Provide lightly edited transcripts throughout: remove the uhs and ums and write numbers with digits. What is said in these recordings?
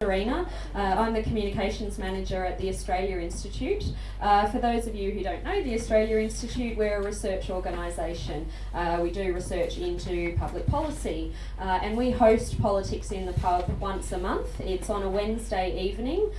Arena. I'm the Communications Manager at the Australia Institute. For those of you who don't know, the Australia Institute, we're a research organisation. We do research into public policy and we host Politics in the Pub once a month. It's on a Wednesday evening.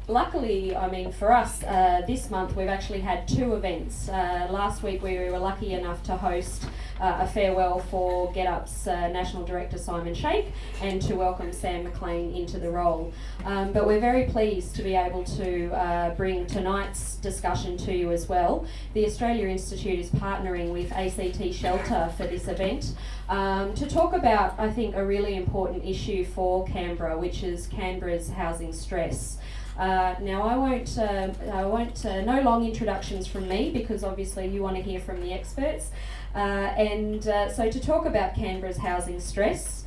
Luckily, I mean, for us, this month we've actually had two events. Last week we were lucky enough to host a farewell for Get Up's National Director Simon Shake and to welcome Sam McLean into the role. But we're very pleased to be able to bring tonight's discussion to you as well. The Australia Institute is partnering with ACT Shelter for this event to talk about, I think, a really important issue for Canberra, which is Canberra's housing stress. Now I won't no long introductions from me because obviously you want to hear from the experts. So to talk about Canberra's housing stress,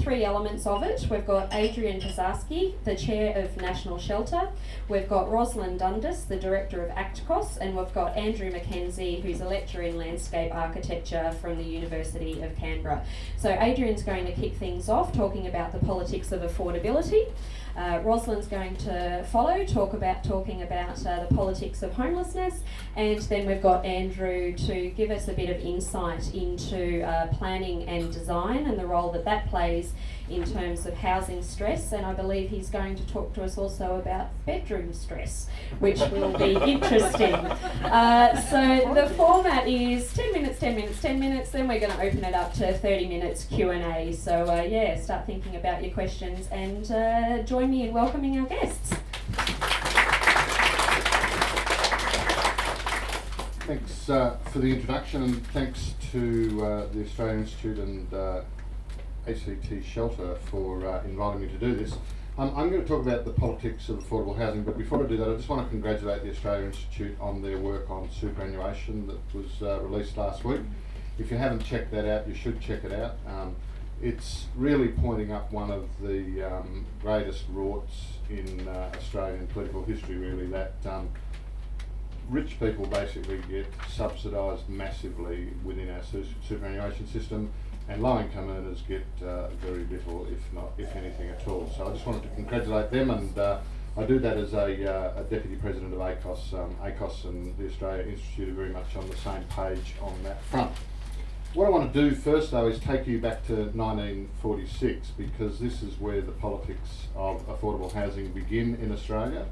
three elements of it. We've got Adrian Pisarki, the Chair of National Shelter. We've got Roslyn Dundas, the Director of ACTCOSS, and we've got Andrew MacKenzie, who's a lecturer in landscape architecture from the University of Canberra. So Adrian's going to kick things off, talking about the politics of affordability. Roslyn's going to follow, talking about the politics of homelessness, and then we've got Andrew to give us a bit of insight into planning and design and the role that plays in terms of housing stress, and I believe he's going to talk to us also about bedroom stress, which will be interesting. So the format is 10 minutes, 10 minutes, 10 minutes, then we're going to open it up to 30 minutes Q&A. So yeah, start thinking about your questions and join me in welcoming our guests. Thanks for the introduction, and thanks to the Australian Institute and ACT Shelter for inviting me to do this. I'm going to talk about the politics of affordable housing, but before I do that I just want to congratulate the Australian Institute on their work on superannuation that was released last week. If you haven't checked that out, you should check it out. It's really pointing up one of the greatest rorts in Australian political history, really, that rich people basically get subsidised massively within our superannuation system, and low-income earners get very little, if anything at all. So I just wanted to congratulate them, and I do that as a Deputy President of ACTCOSS. ACTCOSS and the Australia Institute are very much on the same page on that front. What I want to do first, though, is take you back to 1946, because this is where the politics of affordable housing begin in Australia.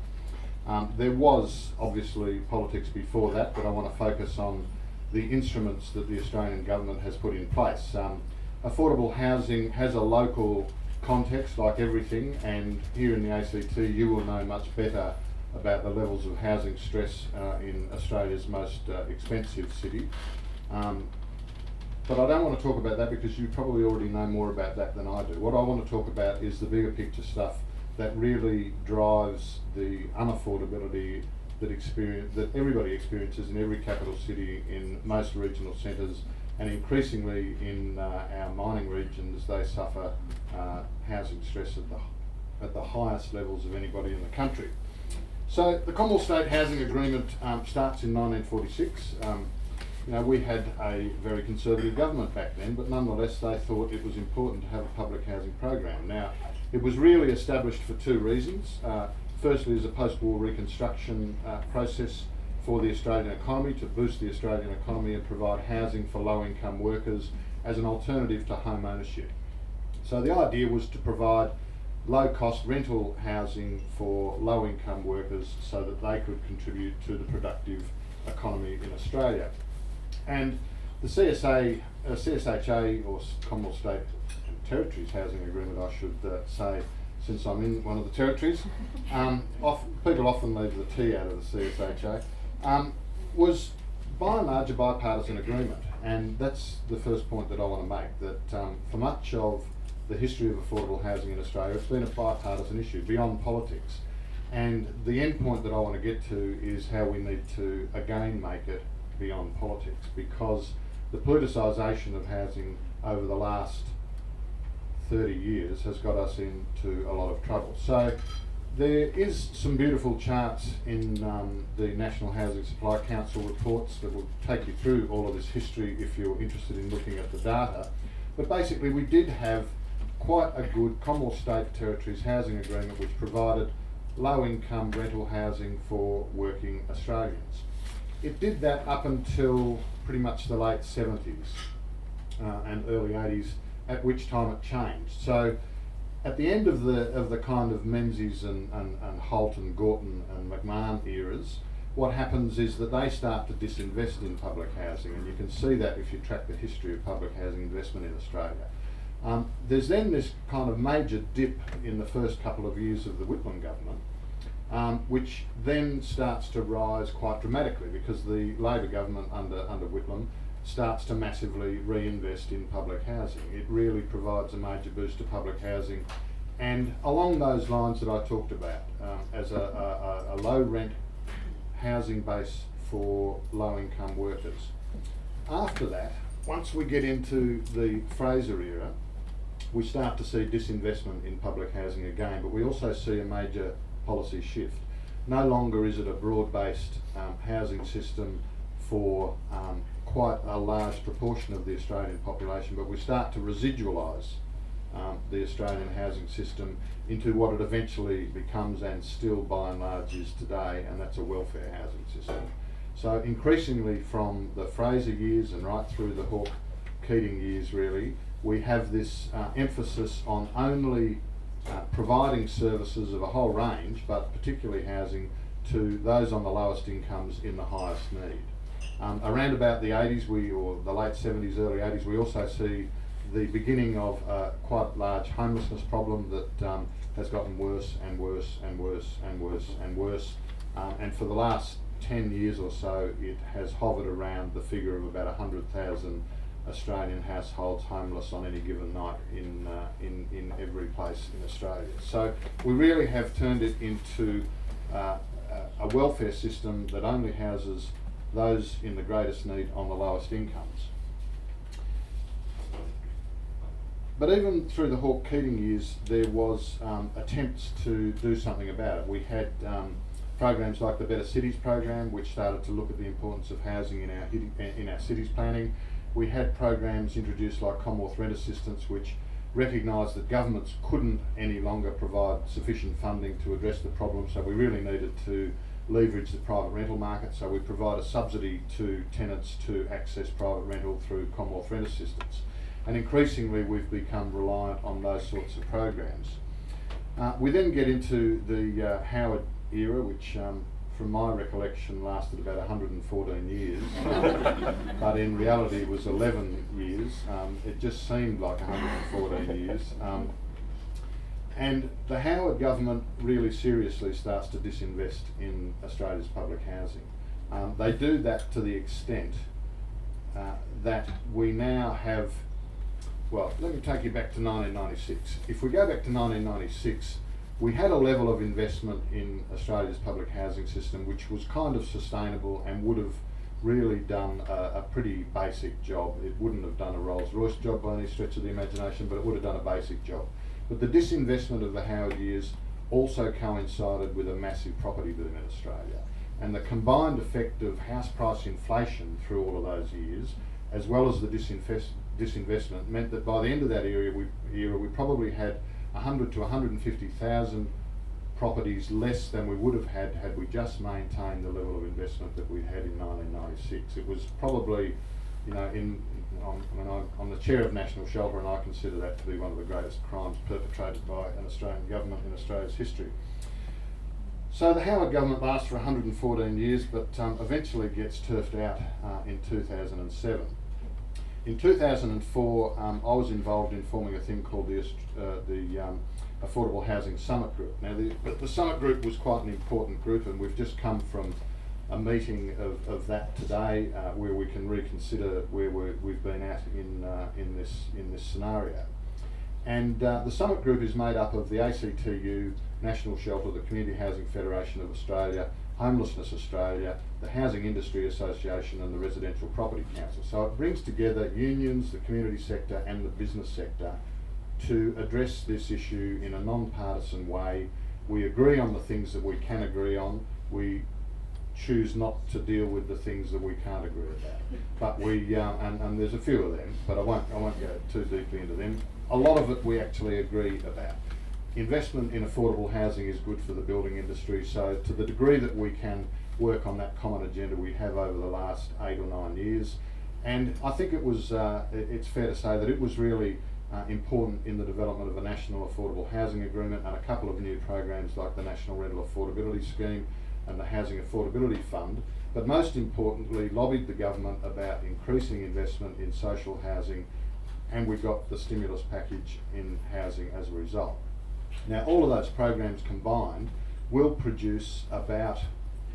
There was obviously politics before that, but I want to focus on the instruments that the Australian government has put in place. Affordable housing has a local context, like everything, and here in the ACT you will know much better about the levels of housing stress in Australia's most expensive city. But I don't want to talk about that because you probably already know more about that than I do. What I want to talk about is the bigger picture stuff that really drives the unaffordability that everybody experiences in every capital city, in most regional centres, and increasingly in our mining regions. They suffer housing stress at the highest levels of anybody in the country. So the Commonwealth State Housing Agreement starts in 1946. We had a very conservative government back then, but nonetheless they thought it was important to have a public housing program. Now, it was really established for two reasons. Firstly, as a post-war reconstruction process for the Australian economy, to boost the Australian economy and provide housing for low-income workers as an alternative to home ownership. So the idea was to provide low-cost rental housing for low-income workers so that they could contribute to the productive economy in Australia. And the CSHA, or Commonwealth State and Territories Housing Agreement, I should say, since I'm in one of the territories, people often leave the T out of the CSHA, was by and large a bipartisan agreement. And that's the first point that I want to make, that for much of the history of affordable housing in Australia, it's been a bipartisan issue beyond politics. And the end point that I want to get to is how we need to again make it beyond politics, because the politicisation of housing over the last 30 years has got us into a lot of trouble. So there is some beautiful charts in the National Housing Supply Council reports that will take you through all of this history if you're interested in looking at the data. But basically we did have quite a good Commonwealth State Territories housing agreement which provided low income rental housing for working Australians. It did that up until pretty much the late 70s and early 80s, at which time it changed. So at the end of the kind of Menzies and Holt and Gorton and McMahon eras, what happens is that they start to disinvest in public housing, and you can see that if you track the history of public housing investment in Australia. There's then this kind of major dip in the first couple of years of the Whitlam government, which then starts to rise quite dramatically because the Labor government under Whitlam starts to massively reinvest in public housing. It really provides a major boost to public housing, and along those lines that I talked about, as a low rent housing base for low income workers. After that, once we get into the Fraser era, we start to see disinvestment in public housing again, but we also see a major policy shift. No longer is it a broad-based housing system for quite a large proportion of the Australian population, but we start to residualise the Australian housing system into what it eventually becomes, and still by and large is today, and that's a welfare housing system. So increasingly from the Fraser years and right through the Hawke-Keating years really, we have this emphasis on only providing services of a whole range, but particularly housing, to those on the lowest incomes in the highest need. Around about the 80s, or the late 70s, early 80s, we also see the beginning of a quite large homelessness problem that has gotten worse and worse and worse and worse and worse. And for the last 10 years or so, it has hovered around the figure of about 100,000 Australian households homeless on any given night in every place in Australia. So we really have turned it into a welfare system that only houses those in the greatest need on the lowest incomes. But even through the Hawke-Keating years, there was attempts to do something about it. We had programs like the Better Cities program, which started to look at the importance of housing in our cities planning. We had programs introduced like Commonwealth Rent Assistance, which recognised that governments couldn't any longer provide sufficient funding to address the problem, so we really needed to leverage the private rental market. So we provide a subsidy to tenants to access private rental through Commonwealth Rent Assistance. And increasingly we've become reliant on those sorts of programs. We then get into the Howard era, which from my recollection lasted about 114 years, but in reality it was 11 years. It just seemed like 114 years. And the Howard government really seriously starts to disinvest in Australia's public housing. They do that to the extent that we now have, well, let me take you back to 1996. If we go back to 1996, we had a level of investment in Australia's public housing system which was kind of sustainable and would have really done a pretty basic job. It wouldn't have done a Rolls-Royce job by any stretch of the imagination, but it would have done a basic job. But the disinvestment of the Howard years also coincided with a massive property boom in Australia. And the combined effect of house price inflation through all of those years, as well as the disinvestment, meant that by the end of that era, we probably had 100 to 150,000 properties less than we would have had we just maintained the level of investment that we had in 1996. It was probably, you know, I'm the chair of National Shelter, and I consider that to be one of the greatest crimes perpetrated by an Australian government in Australia's history. So the Howard government lasts for 114 years, but eventually gets turfed out in 2007. In 2004, I was involved in forming a thing called the Affordable Housing Summit Group. Now, the Summit Group was quite an important group, and we've just come from a meeting of that today, where we can reconsider where we've been at in this scenario. And the Summit Group is made up of the ACTU, National Shelter, the Community Housing Federation of Australia, Homelessness Australia, the Housing Industry Association and the Residential Property Council. So it brings together unions, the community sector and the business sector to address this issue in a non-partisan way. We agree on the things that we can agree on. We choose not to deal with the things that we can't agree about. But we, and there's a few of them, but I won't go too deeply into them. A lot of it we actually agree about. Investment in affordable housing is good for the building industry, so to the degree that we can work on that common agenda we have over the last 8 or 9 years. And I think it was, it's fair to say that it was really important in the development of a national affordable housing agreement and a couple of new programs like the National Rental Affordability Scheme and the Housing Affordability Fund, but most importantly lobbied the government about increasing investment in social housing, and we got the stimulus package in housing as a result. Now all of those programs combined will produce about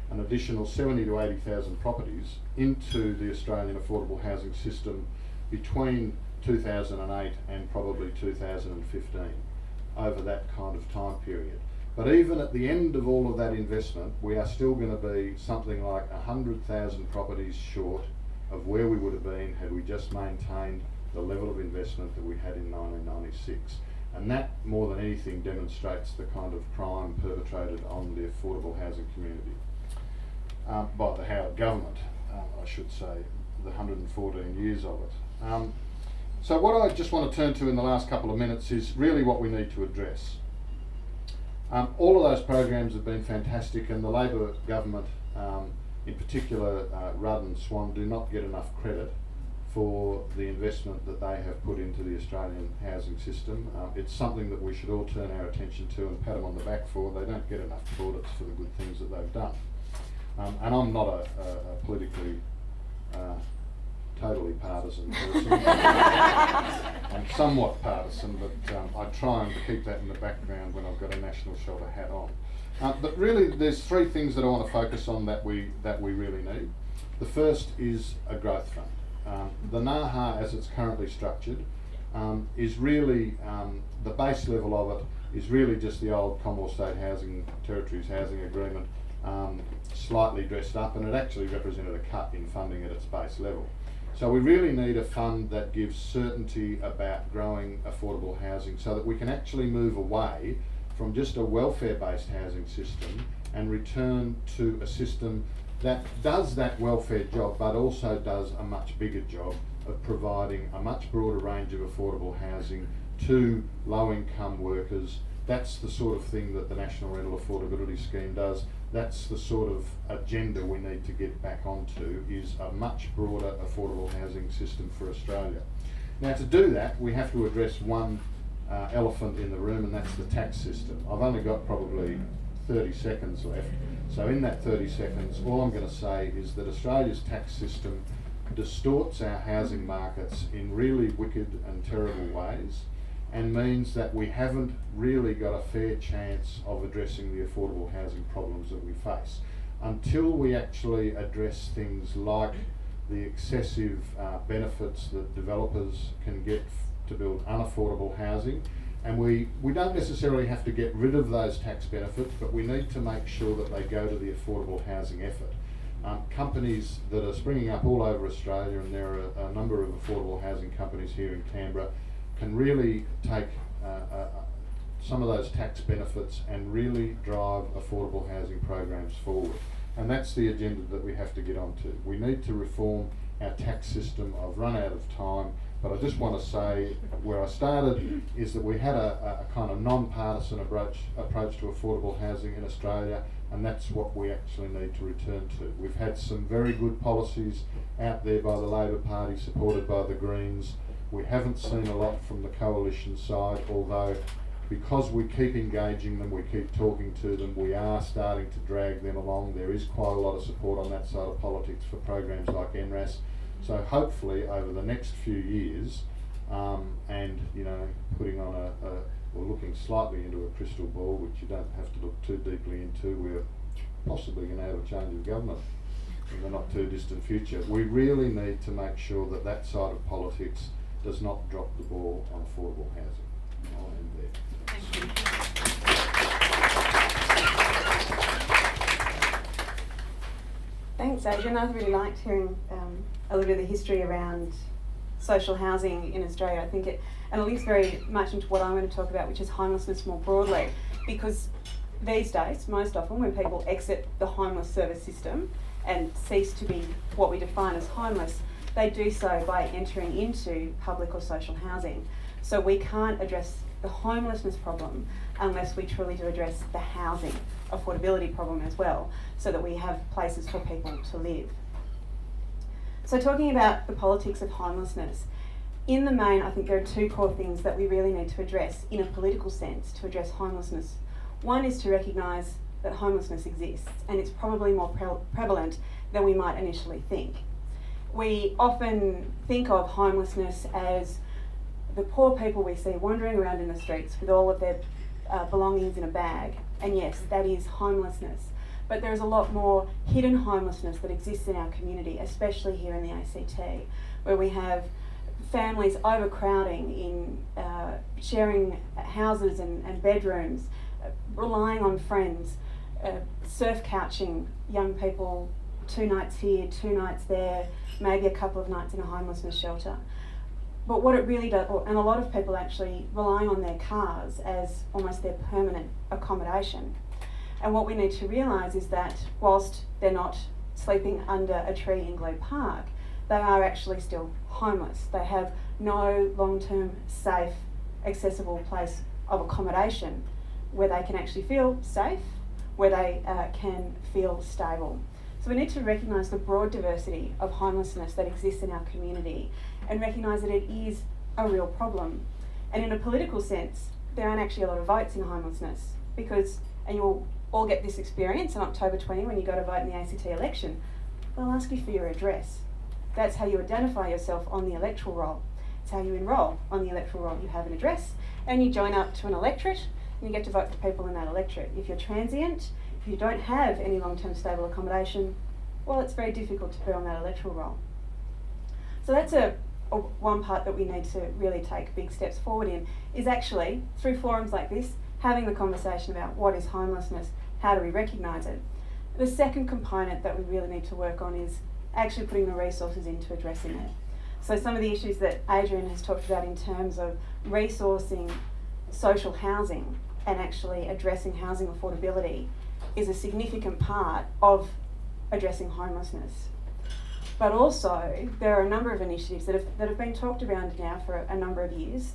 an additional 70 to 80,000 properties into the Australian affordable housing system between 2008 and probably 2015, over that kind of time period. But even at the end of all of that investment, we are still going to be something like 100,000 properties short of where we would have been had we just maintained the level of investment that we had in 1996. And that, more than anything, demonstrates the kind of crime perpetrated on the affordable housing community by the Howard government, I should say, the 114 years of it. So what I just want to turn to in the last couple of minutes is really what we need to address. All of those programs have been fantastic, and the Labor government, in particular Rudd and Swan, do not get enough credit for the investment that they have put into the Australian housing system. It's something that we should all turn our attention to and pat them on the back for. They don't get enough plaudits for the good things that they've done. And I'm not a politically totally partisan person. I'm somewhat partisan, but I try and keep that in the background when I've got a national shelter hat on. But really there's three things that I want to focus on that we really need. The first is a growth fund. The NAHA, as it's currently structured, is really, the base level of it is really just the old Commonwealth State Housing Territories Housing Agreement, slightly dressed up, and it actually represented a cut in funding at its base level. So we really need a fund that gives certainty about growing affordable housing so that we can actually move away from just a welfare-based housing system and return to a system that does that welfare job but also does a much bigger job of providing a much broader range of affordable housing to low-income workers. That's the sort of thing that the National Rental Affordability Scheme does. That's the sort of agenda we need to get back onto, is a much broader affordable housing system for Australia. Now to do that, we have to address one elephant in the room, and that's the tax system. I've only got probably 30 seconds left. So in that 30 seconds, all I'm going to say is that Australia's tax system distorts our housing markets in really wicked and terrible ways, and means that we haven't really got a fair chance of addressing the affordable housing problems that we face. Until we actually address things like the excessive benefits that developers can get to build unaffordable housing, and we don't necessarily have to get rid of those tax benefits, but we need to make sure that they go to the affordable housing effort. Companies that are springing up all over Australia, and there are a number of affordable housing companies here in Canberra, can really take some of those tax benefits and really drive affordable housing programs forward. And that's the agenda that we have to get onto. We need to reform our tax system. I've run out of time, but I just want to say where I started is that we had a kind of non-partisan approach to affordable housing in Australia, and that's what we actually need to return to. We've had some very good policies out there by the Labor Party, supported by the Greens. We haven't seen a lot from the coalition side, although because we keep engaging them, we keep talking to them, we are starting to drag them along. There is quite a lot of support on that side of politics for programs like NRAS. So hopefully over the next few years, and putting on or looking slightly into a crystal ball, which you don't have to look too deeply into, we're possibly going to have a change of government in the not too distant future. We really need to make sure that that side of politics does not drop the ball on affordable housing. I'll end there. Thank you. Thanks, Adrian. I really liked hearing a little bit of the history around social housing in Australia. I think it links very much into what I'm going to talk about, which is homelessness more broadly, because these days, most often when people exit the homeless service system and cease to be what we define as homeless, they do so by entering into public or social housing. So we can't address the homelessness problem unless we truly do address the housing affordability problem as well, so that we have places for people to live. So talking about the politics of homelessness, in the main, I think there are two core things that we really need to address in a political sense to address homelessness. One is to recognise that homelessness exists, and it's probably more prevalent than we might initially think. We often think of homelessness as the poor people we see wandering around in the streets with all of their belongings in a bag, and yes, that is homelessness. But there is a lot more hidden homelessness that exists in our community, especially here in the ACT, where we have families overcrowding in sharing houses and bedrooms, relying on friends, surf couching young people 2 nights here, 2 nights there, maybe a couple of nights in a homelessness shelter. But what it really does, and a lot of people actually relying on their cars as almost their permanent accommodation. And what we need to realise is that whilst they're not sleeping under a tree in Glebe Park, they are actually still homeless. They have no long-term, safe, accessible place of accommodation where they can actually feel safe, where they can feel stable. So we need to recognise the broad diversity of homelessness that exists in our community and recognise that it is a real problem. And in a political sense, there aren't actually a lot of votes in homelessness because, and you'll all get this experience on October 20 when you go to vote in the ACT election, they'll ask you for your address. That's how you identify yourself on the electoral roll. It's how you enrol on the electoral roll. You have an address and you join up to an electorate and you get to vote for people in that electorate. If you're transient, if you don't have any long-term stable accommodation, well, it's very difficult to be on that electoral roll. So that's one part that we need to really take big steps forward in, is actually, through forums like this, having the conversation about what is homelessness, how do we recognise it. The second component that we really need to work on is actually putting the resources into addressing it. So some of the issues that Adrian has talked about in terms of resourcing social housing and actually addressing housing affordability is a significant part of addressing homelessness. But also, there are a number of initiatives that have been talked around now for a number of years,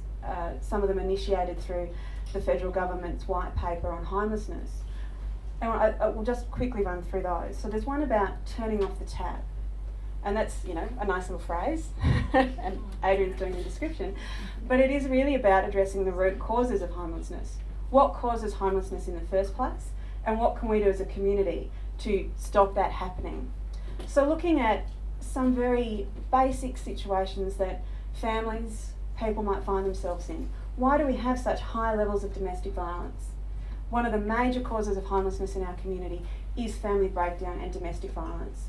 some of them initiated through the federal government's white paper on homelessness. And I will just quickly run through those. So there's one about turning off the tap. And that's, you know, a nice little phrase, and Adrian's doing the description, but it is really about addressing the root causes of homelessness. What causes homelessness in the first place, and what can we do as a community to stop that happening? So looking at some very basic situations that families, people might find themselves in. Why do we have such high levels of domestic violence? One of the major causes of homelessness in our community is family breakdown and domestic violence.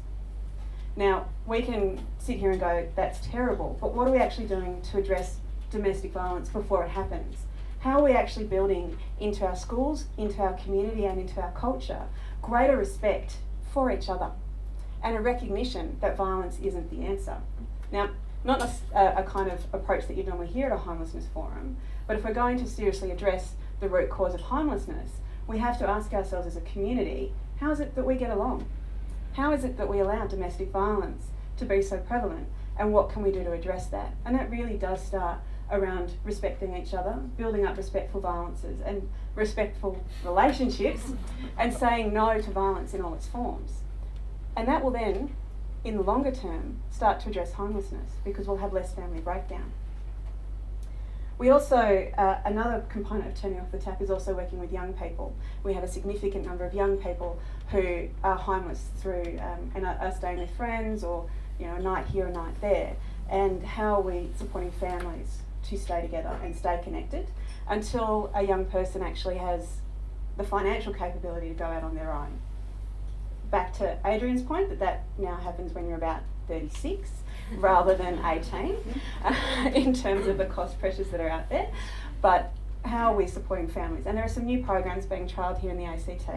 Now, we can sit here and go, that's terrible, but what are we actually doing to address domestic violence before it happens? How are we actually building into our schools, into our community and into our culture greater respect for each other and a recognition that violence isn't the answer? Now, not a kind of approach that you'd normally hear at a homelessness forum, but if we're going to seriously address the root cause of homelessness, we have to ask ourselves as a community, how is it that we get along? How is it that we allow domestic violence to be so prevalent? And what can we do to address that? And that really does start around respecting each other, building up respectful violences and respectful relationships, and saying no to violence in all its forms. And that will then, in the longer term, start to address homelessness because we'll have less family breakdown. We also, another component of turning off the tap is also working with young people. We have a significant number of young people who are homeless through and are staying with friends or, you know, a night here, a night there. And how are we supporting families to stay together and stay connected until a young person actually has the financial capability to go out on their own? Back to Adrian's point that now happens when you're about 36 rather than 18 in terms of the cost pressures that are out there. But how are we supporting families? And there are some new programs being trialled here in the ACT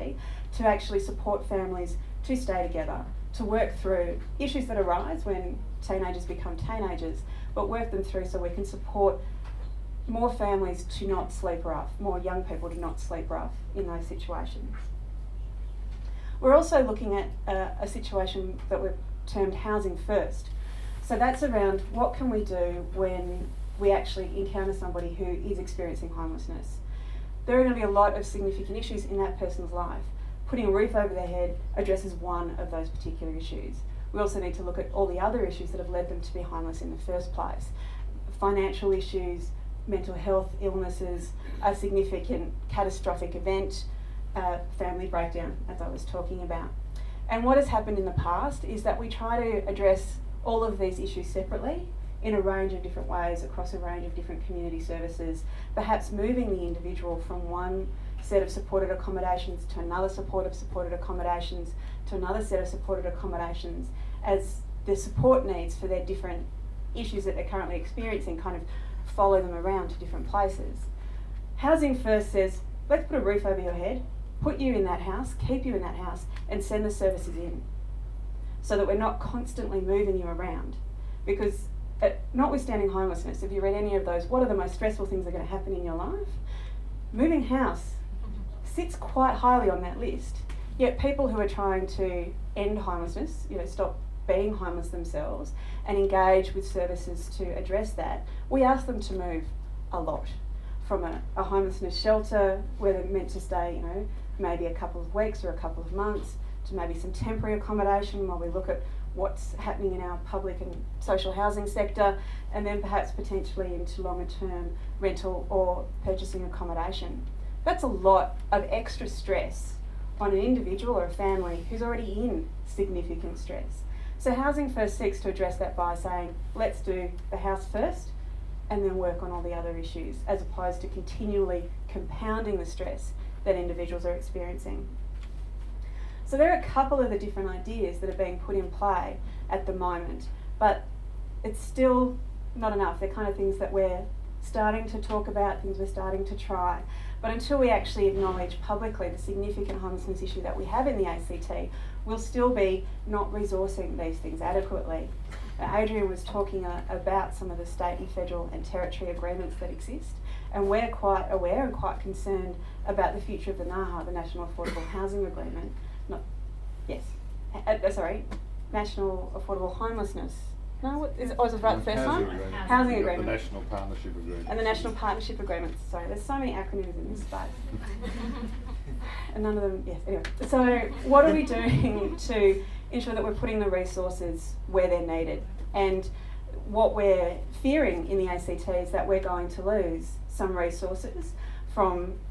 to actually support families to stay together, to work through issues that arise when teenagers become teenagers, but work them through so we can support more families to not sleep rough, more young people to not sleep rough in those situations. We're also looking at a situation that we've termed housing first. So that's around what can we do when we actually encounter somebody who is experiencing homelessness. There are going to be a lot of significant issues in that person's life. Putting a roof over their head addresses one of those particular issues. We also need to look at all the other issues that have led them to be homeless in the first place. Financial issues, mental health illnesses, a significant catastrophic event, family breakdown, as I was talking about. And what has happened in the past is that we try to address all of these issues separately in a range of different ways across a range of different community services, perhaps moving the individual from one set of supported accommodations to another supported accommodations to another set of supported accommodations as the support needs for their different issues that they're currently experiencing kind of follow them around to different places. Housing First says, let's put a roof over your head, put you in that house, keep you in that house, and send the services in so that we're not constantly moving you around. Because notwithstanding homelessness, if you read any of those, what are the most stressful things that are going to happen in your life? Moving house sits quite highly on that list. Yet people who are trying to end homelessness, stop being homeless themselves and engage with services to address that, we ask them to move a lot. From a homelessness shelter where they're meant to stay, maybe a couple of weeks or a couple of months, to maybe some temporary accommodation while we look at what's happening in our public and social housing sector, and then perhaps potentially into longer term rental or purchasing accommodation. That's a lot of extra stress on an individual or a family who's already in significant stress. So Housing First seeks to address that by saying, let's do the house first and then work on all the other issues, as opposed to continually compounding the stress that individuals are experiencing. So there are a couple of the different ideas that are being put in play at the moment, but it's still not enough. They're kind of things that we're starting to talk about, things we're starting to try. But until we actually acknowledge publicly the significant homelessness issue that we have in the ACT, we'll still be not resourcing these things adequately. Adrian was talking about some of the state and federal and territory agreements that exist, and we're quite aware and quite concerned about the future of the NAHA, the National Affordable Housing Agreement. National Affordable Homelessness. No, was it right the first time? Housing Agreement. The National Partnership Agreement. And the National Partnership Agreement. Sorry, there's so many acronyms in this space. And none of them, yes, anyway. So what are we doing to ensure that we're putting the resources where they're needed? And what we're fearing in the ACT is that we're going to lose some resources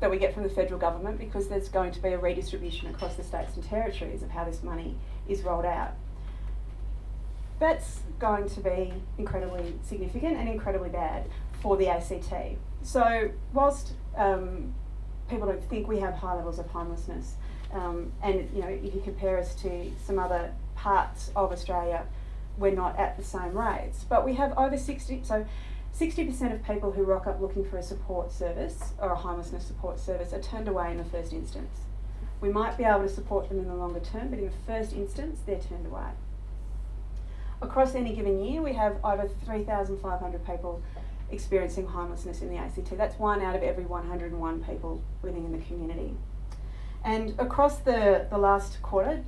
that we get from the federal government, because there's going to be a redistribution across the states and territories of how this money is rolled out. That's going to be incredibly significant and incredibly bad for the ACT. So whilst people don't think we have high levels of homelessness, and if you compare us to some other parts of Australia, we're not at the same rates, but we have over 60% of people who rock up looking for a support service or a homelessness support service are turned away in the first instance. We might be able to support them in the longer term, but in the first instance, they're turned away. Across any given year, we have over 3,500 people experiencing homelessness in the ACT. That's 1 out of every 101 people living in the community. And across the last quarter,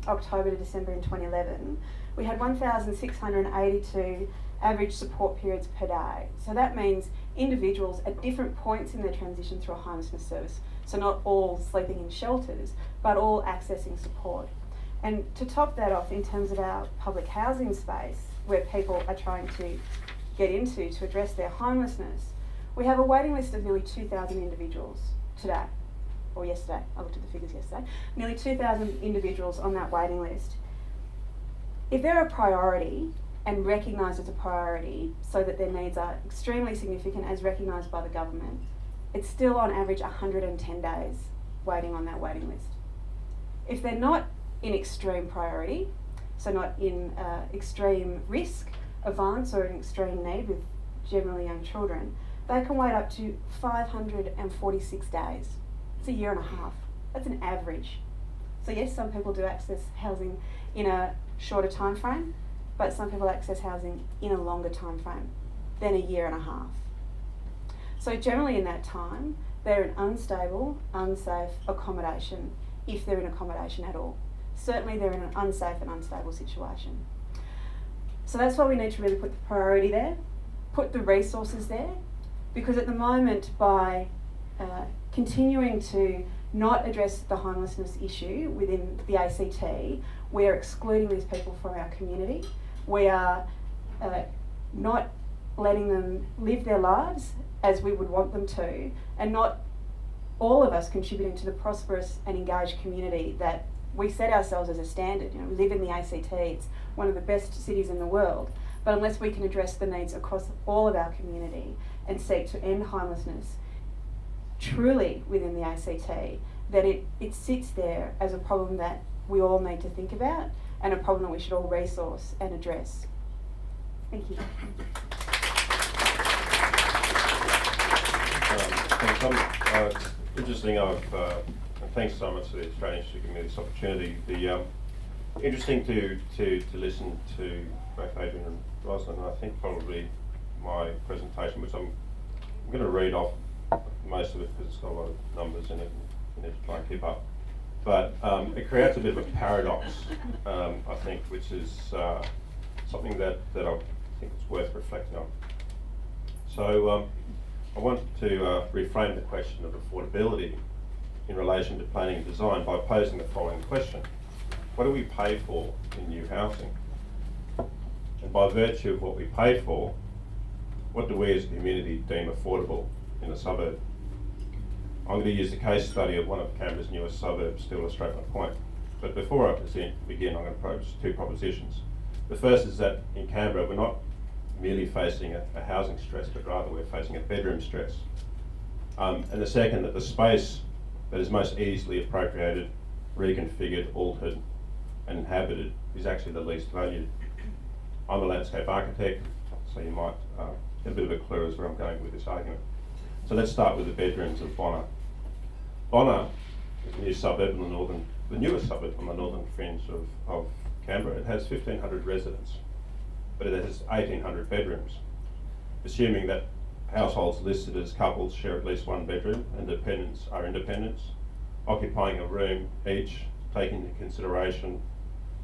October to December in 2011, we had 1,682 average support periods per day. So that means individuals at different points in their transition through a homelessness service. So not all sleeping in shelters, but all accessing support. And to top that off, in terms of our public housing space, where people are trying to get into to address their homelessness, we have a waiting list of nearly 2,000 individuals today, or yesterday. I looked at the figures yesterday. Nearly 2,000 individuals on that waiting list. If they're a priority and recognised as a priority so that their needs are extremely significant as recognised by the government, it's still on average 110 days waiting on that waiting list. If they're not in extreme priority, so not in extreme risk of violence or in extreme need with generally young children, they can wait up to 546 days. It's a year and a half. That's an average. So yes, some people do access housing in a shorter time frame, but some people access housing in a longer time frame than a year and a half. So generally in that time, they're an unstable, unsafe accommodation, if they're in accommodation at all. Certainly they're in an unsafe and unstable situation. So that's why we need to really put the priority there, put the resources there, because at the moment, by continuing to not address the homelessness issue within the ACT, we are excluding these people from our community. We are not letting them live their lives as we would want them to, and not all of us contributing to the prosperous and engaged community that we set ourselves as a standard. You know, we live in the ACT, it's one of the best cities in the world, but unless we can address the needs across all of our community and seek to end homelessness truly within the ACT, then it sits there as a problem that we all need to think about, and a problem that we should all resource and address. Thank you. Thanks. Interesting. Thanks so much to the Australian Institute for giving me this opportunity. Interesting to listen to both Adrian and Roslyn. And I think probably my presentation, which I'm going to read off most of it because it's got a lot of numbers in it, and you need to try and keep up. But it creates a bit of a paradox, I think, which is something that I think it's worth reflecting on. So I want to reframe the question of affordability in relation to planning and design by posing the following question. What do we pay for in new housing? And by virtue of what we pay for, what do we as a community deem affordable in a suburb? I'm going to use the case study of one of Canberra's newest suburbs to illustrate my point. But before I begin, I'm going to approach two propositions. The first is that in Canberra, we're not merely facing a housing stress, but rather we're facing a bedroom stress. And the second, that the space that is most easily appropriated, reconfigured, altered, and inhabited is actually the least valued. I'm a landscape architect, so you might get a bit of a clue as where I'm going with this argument. So let's start with the bedrooms of Bonner. Bonner is a new suburb on the newest suburb on the northern fringe of Canberra. It has 1,500 residents, but it has 1,800 bedrooms. Assuming that households listed as couples share at least one bedroom and dependents are independents, occupying a room each, taking into consideration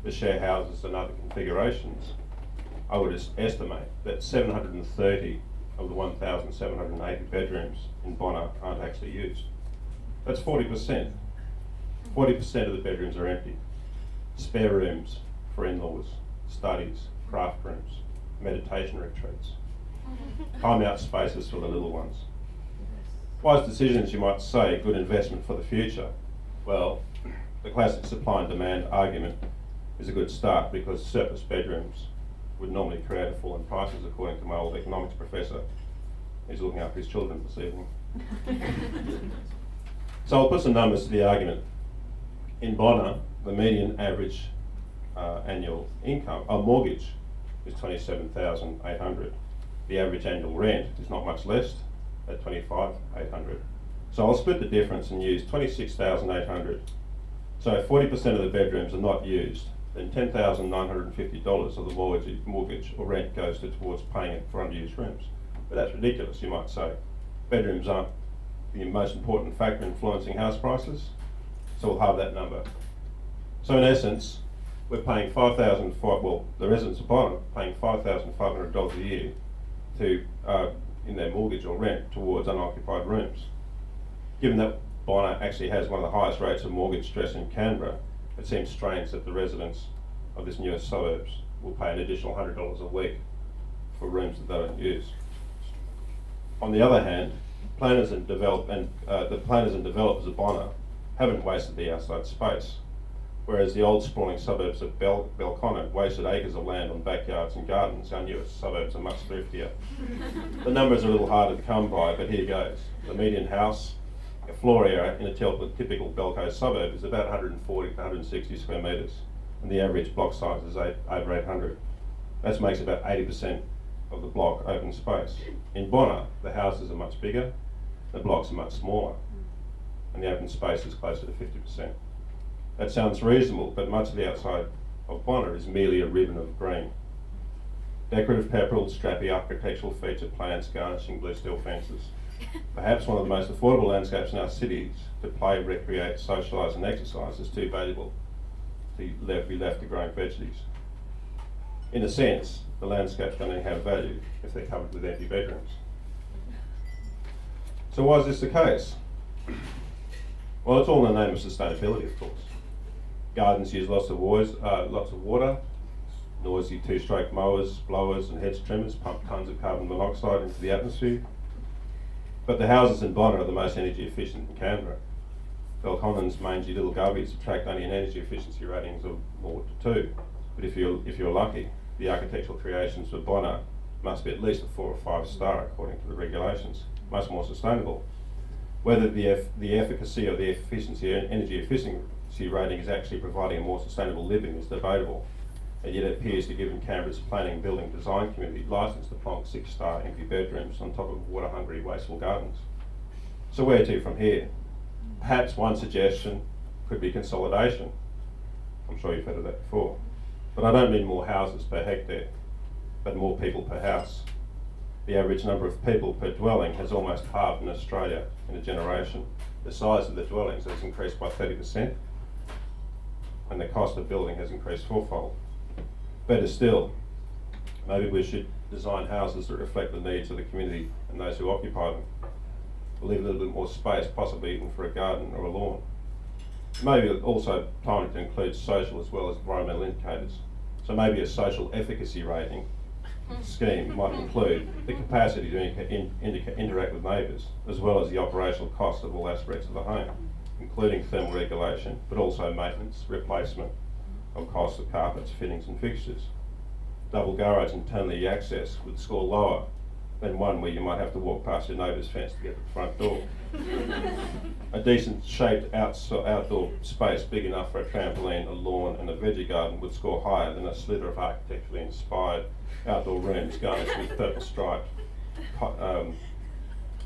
the share houses and other configurations, I would estimate that 730 of the 1,780 bedrooms in Bonner aren't actually used. That's 40%. 40% of the bedrooms are empty. Spare rooms for in-laws, studies, craft rooms, meditation retreats, time-out spaces for the little ones. Wise decisions, you might say, good investment for the future. Well, the classic supply and demand argument is a good start because surplus bedrooms would normally create a fall in prices, according to my old economics professor. He's looking after his children this evening. So I'll put some numbers to the argument. In Bonner, the median average annual income, mortgage, is $27,800. The average annual rent is not much less, at $25,800. So I'll split the difference and use $26,800. So if 40% of the bedrooms are not used, then $10,950 of the mortgage or rent goes towards paying it for unused rooms. But that's ridiculous, you might say. Bedrooms aren't the most important factor influencing house prices, so we'll have that number. So in essence, we're paying the residents of Bonner paying $5,500 a year to in their mortgage or rent towards unoccupied rooms. Given that Bonner actually has one of the highest rates of mortgage stress in Canberra, it seems strange that the residents of this newest suburbs will pay an additional $100 a week for rooms that they don't use. On the other hand, the planners and developers of Bonner haven't wasted the outside space, whereas the old sprawling suburbs of Belconnen wasted acres of land on backyards and gardens. Our newest suburbs are much thriftier. The numbers are a little harder to come by, but here goes. The median house, a floor area in a typical Belco suburb is about 140 to 160 square metres, and the average block size is over 800. That makes about 80% of the block open space. In Bonner, the houses are much bigger, the blocks are much smaller, and the open space is closer to 50%. That sounds reasonable, but much of the outside of Bonner is merely a ribbon of green. Decorative pepperelled, strappy architectural feature plants garnishing blue steel fences. Perhaps one of the most affordable landscapes in our cities to play, recreate, socialise and exercise is too valuable to be left to growing veggies. In a sense, the landscapes only have value if they're covered with empty bedrooms. So why is this the case? Well, it's all in the name of sustainability, of course. Gardens use lots of water, noisy two-stroke mowers, blowers and hedge trimmers pump tons of carbon monoxide into the atmosphere. But the houses in Bonner are the most energy efficient in Canberra. Belconnen's mangy little gubbies attract only an energy efficiency ratings of 0 to 2. But if you're lucky, the architectural creations for Bonner must be at least a 4 or 5 star according to the regulations, much more sustainable. Whether the efficacy of the energy efficiency rating is actually providing a more sustainable living is debatable, and yet it appears to give Canberra's planning, building, design community licence to plonk 6-star empty bedrooms on top of water-hungry, wasteful gardens. So where to from here? Perhaps one suggestion could be consolidation. I'm sure you've heard of that before. But I don't mean more houses per hectare, but more people per house. The average number of people per dwelling has almost halved in Australia in a generation. The size of the dwellings has increased by 30%, and the cost of building has increased 4-fold. Better still, maybe we should design houses that reflect the needs of the community and those who occupy them. We'll leave a little bit more space, possibly even for a garden or a lawn. Maybe also time to include social as well as environmental indicators. So maybe a social efficacy rating scheme might include the capacity to interact with neighbours, as well as the operational cost of all aspects of the home, including thermal regulation, but also maintenance, replacement of costs of carpets, fittings and fixtures. Double garage internally access would score lower than one where you might have to walk past your neighbour's fence to get to the front door. A decent shaped outdoor space big enough for a trampoline, a lawn and a veggie garden would score higher than a slither of architecturally inspired outdoor rooms garnished with purple striped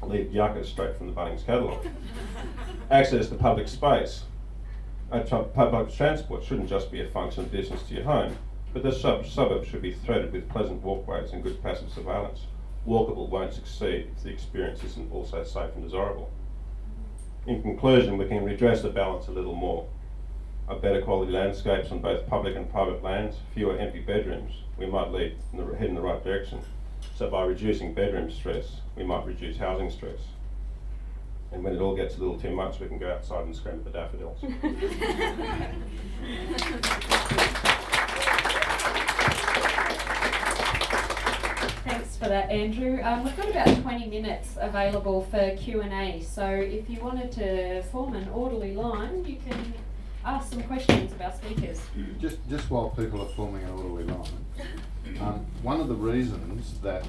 leaf yuccas straight from the Bunnings catalogue. Access to public space. Public transport shouldn't just be a function of distance to your home, but the suburbs should be threaded with pleasant walkways and good passive surveillance. Walkable won't succeed if the experience isn't also safe and desirable. In conclusion, we can redress the balance a little more. A better quality landscapes on both public and private lands, fewer empty bedrooms, we might head in the right direction. So by reducing bedroom stress, we might reduce housing stress. And when it all gets a little too much, we can go outside and scream at the daffodils. Thanks for that, Andrew. We've got about 20 minutes available for Q&A, so if you wanted to form an orderly line, you can ask some questions of our speakers. Just while people are forming an orderly line, one of the reasons that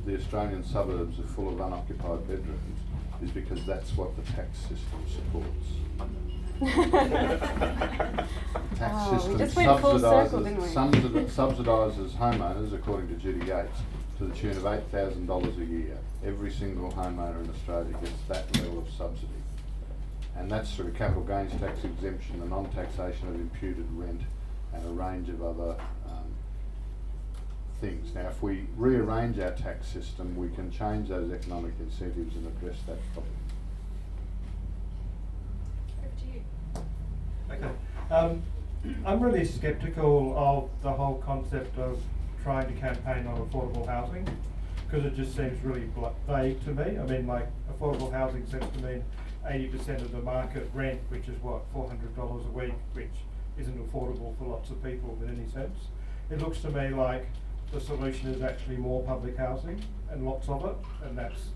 the Australian suburbs are full of unoccupied bedrooms is because that's what the tax system supports. Tax system we just went full circle, didn't we? Subsidises homeowners, according to Judy Yates, to the tune of $8,000 a year. Every single homeowner in Australia gets that level of subsidy. And that's through capital gains tax exemption, the non-taxation of imputed rent, and a range of other things. Now, if we rearrange our tax system, we can change those economic incentives and address that problem. Okay. I'm really sceptical of the whole concept of trying to campaign on affordable housing, because it just seems really vague to me. I mean, like, affordable housing seems to mean 80% of the market rent, which is what, $400 a week, which isn't affordable for lots of people in any sense. It looks to me like the solution is actually more public housing and lots of it, and that's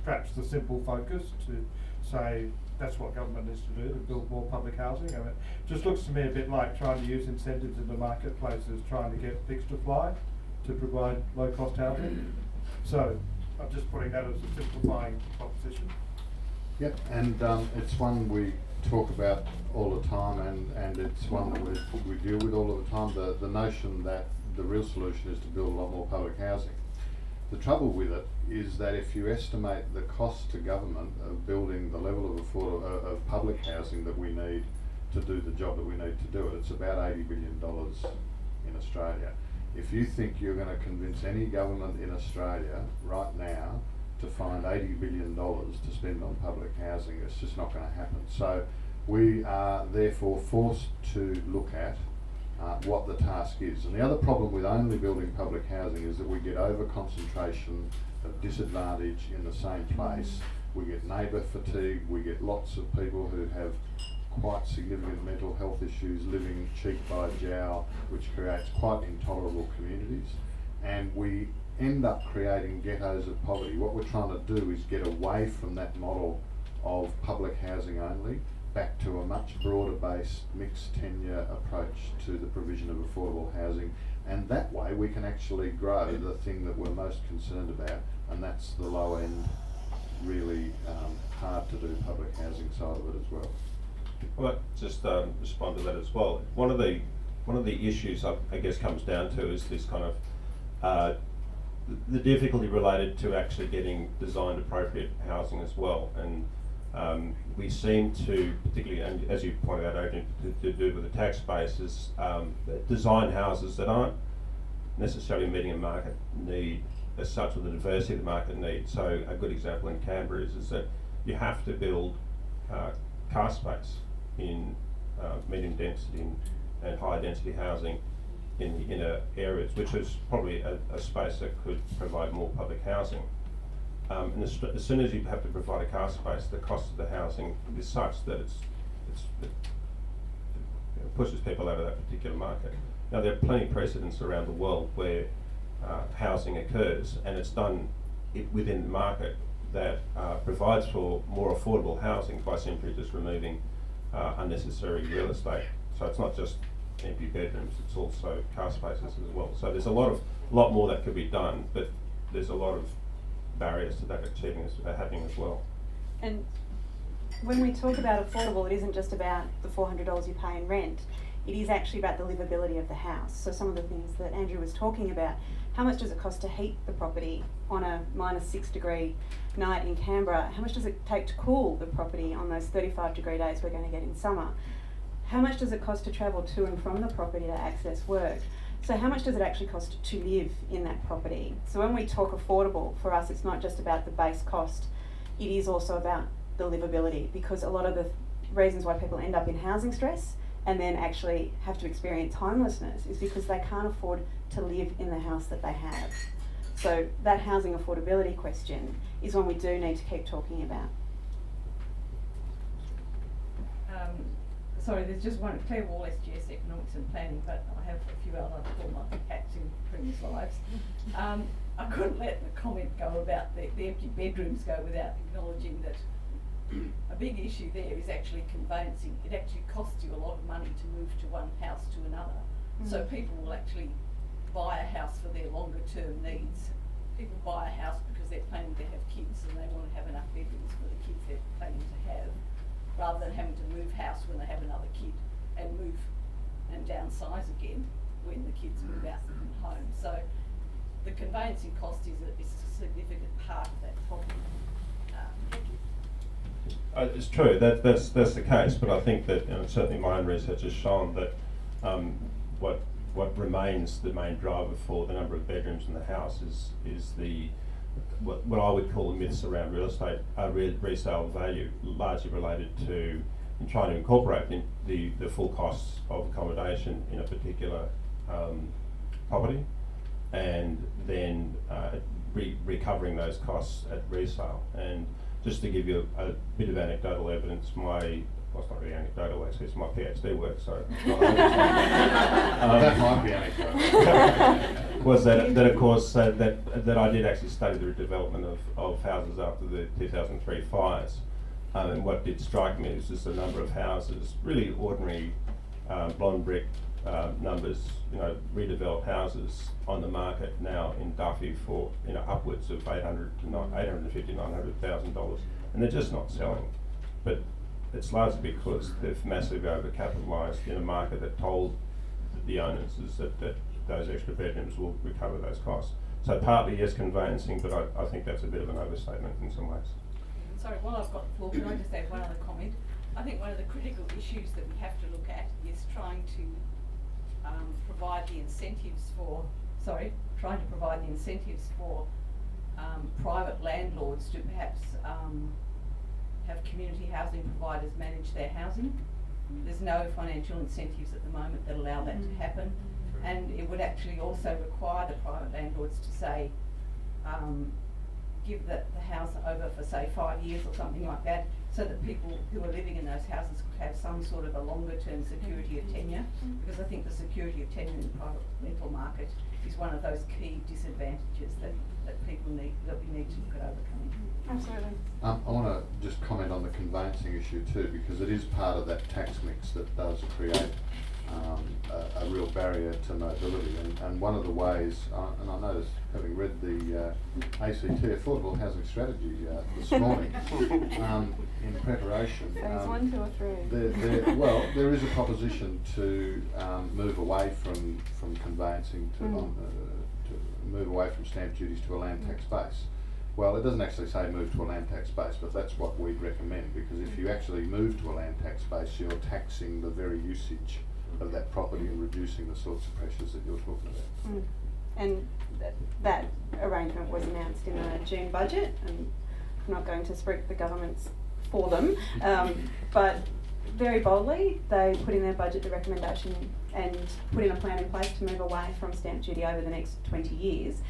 perhaps the simple focus, to say that's what government needs to do, to build more public housing. I mean, it just looks to me a bit like trying to use incentives in the marketplaces, trying to get fixed to fly to provide low cost housing. So I'm just putting that as a simplifying proposition. Yep, and it's one we talk about all the time, and it's one that we deal with all of the time, the notion that the real solution is to build a lot more public housing. The trouble with it is that if you estimate the cost to government of building the level of public housing that we need to do the job that we need to do it, it's about $80 billion in Australia. If you think you're going to convince any government in Australia right now to find $80 billion to spend on public housing. It's just not going to happen. So we are therefore forced to look at what the task is. And the other problem with only building public housing is that we get over concentration of disadvantage in the same place. We get neighbour fatigue, we get lots of people who have quite significant mental health issues living cheek by jowl, which creates quite intolerable communities. And we end up creating ghettos of poverty. What we're trying to do is get away from that model of public housing only, back to a much broader based mixed tenure approach to the provision of affordable housing, and that way we can actually grow the thing that we're most concerned about, and that's the low end, really hard to do public housing side of it as well. Well, just respond to that as well. One of the issues I guess comes down to is this kind of the difficulty related to actually getting designed appropriate housing as well, and we seem to, particularly, and as you pointed out, Adrian, to do with the tax bases, design houses that aren't necessarily meeting a market need as such, or the diversity of the market need. So a good example in Canberra is that you have to build car space in medium density and high density housing in the inner areas, which is probably a space that could provide more public housing. And as soon as you have to provide a car space, the cost of the housing is such that it pushes people out of that particular market. Now, there are plenty of precedents around the world where housing occurs, and it's done within the market that provides for more affordable housing by simply just removing unnecessary real estate. So it's not just empty bedrooms, it's also car spaces as well. So there's a lot more that could be done, but there's a lot of barriers to that happening as well. And when we talk about affordable, it isn't just about the $400 you pay in rent. It is actually about the livability of the house. So some of the things that Andrew was talking about, how much does it cost to heat the property on a -6 degree night in Canberra? How much does it take to cool the property on those 35 degree days we're going to get in summer? How much does it cost to travel to and from the property to access work? So how much does it actually cost to live in that property? So when we talk affordable, for us it's not just about the base cost, it is also about the livability, because a lot of the reasons why people end up in housing stress and then actually have to experience homelessness is because they can't afford to live in the house that they have. So that housing affordability question is one we do need to keep talking about. Sorry, there's just one, Claire Wall, SGS Economics and Planning, but I have a few other former hats in previous lives. I couldn't let the comment go about the empty bedrooms go without acknowledging that a big issue there is actually conveyancing. It actually costs you a lot of money to move to one house to another. So people will actually buy a house for their longer term needs. People buy a house because they're planning to have kids and they want to have enough bedrooms for the kids they're planning to have, rather than having to move house when they have another kid and move and downsize again when the kids move out from home. So the conveyancing cost is a significant part of that problem. It's true, that's the case, but I think that certainly my own research has shown that what remains the main driver for the number of bedrooms in the house is the what I would call the myths around real estate, resale value, largely related to trying to incorporate the full costs of accommodation in a particular property, and then recovering those costs at resale. And just to give you a bit of anecdotal evidence, well, it's not really anecdotal actually, it's my PhD work, so it's not that might be anecdotal. Was that of course that I did actually study the development of houses after the 2003 fires, and what did strike me is just the number of houses, really ordinary blonde brick numbers, redeveloped houses on the market now in Duffy for upwards of $850,000-$900,000, and they're just not selling. But it's largely because they've massively overcapitalised in a market that told the owners is that those extra bedrooms will recover those costs. So partly yes, conveyancing, but I think that's a bit of an overstatement in some ways. Sorry, while I've got the floor, can I just add one other comment? I think one of the critical issues that we have to look at is trying to provide the incentives for private landlords to perhaps have community housing providers manage their housing. There's no financial incentives at the moment that allow that to happen, and it would actually also require the private landlords to say, give the house over for say 5 years or something like that, so that people who are living in those houses could have some sort of a longer term security of tenure, because I think the security of tenure in the private rental market is one of those key disadvantages that we need to look at overcoming. Absolutely. I want to just comment on the conveyancing issue too, because it is part of that tax mix that does create a real barrier to mobility. And one of the ways, and I noticed, having read the ACT Affordable Housing Strategy this morning, in preparation, Phase 1, 2 or 3? there is a proposition to move away from conveyancing to move away from stamp duties to a land tax base. Well, it doesn't actually say move to a land tax base, but that's what we'd recommend, because if you actually move to a land tax base, you're taxing the very usage of that property and reducing the sorts of pressures that you're talking about. And that arrangement was announced in the June budget, and I'm not going to speak the governments for them, but very boldly they put in their budget the recommendation and put in a plan in place to move away from stamp duty over the next 20 years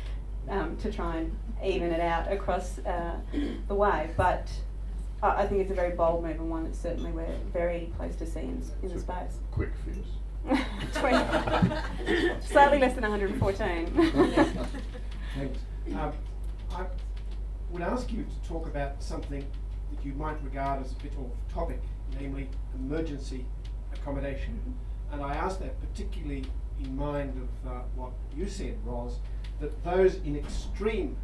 to try and even it out across the way. But I think it's a very bold move, and one that certainly we're very pleased to see in the space. Quick fix. Slightly less than 114. Thanks. I would ask you to talk about something that you might regard as a bit off topic, namely emergency accommodation. And I ask that particularly in mind of what you said, Ros, that those in extreme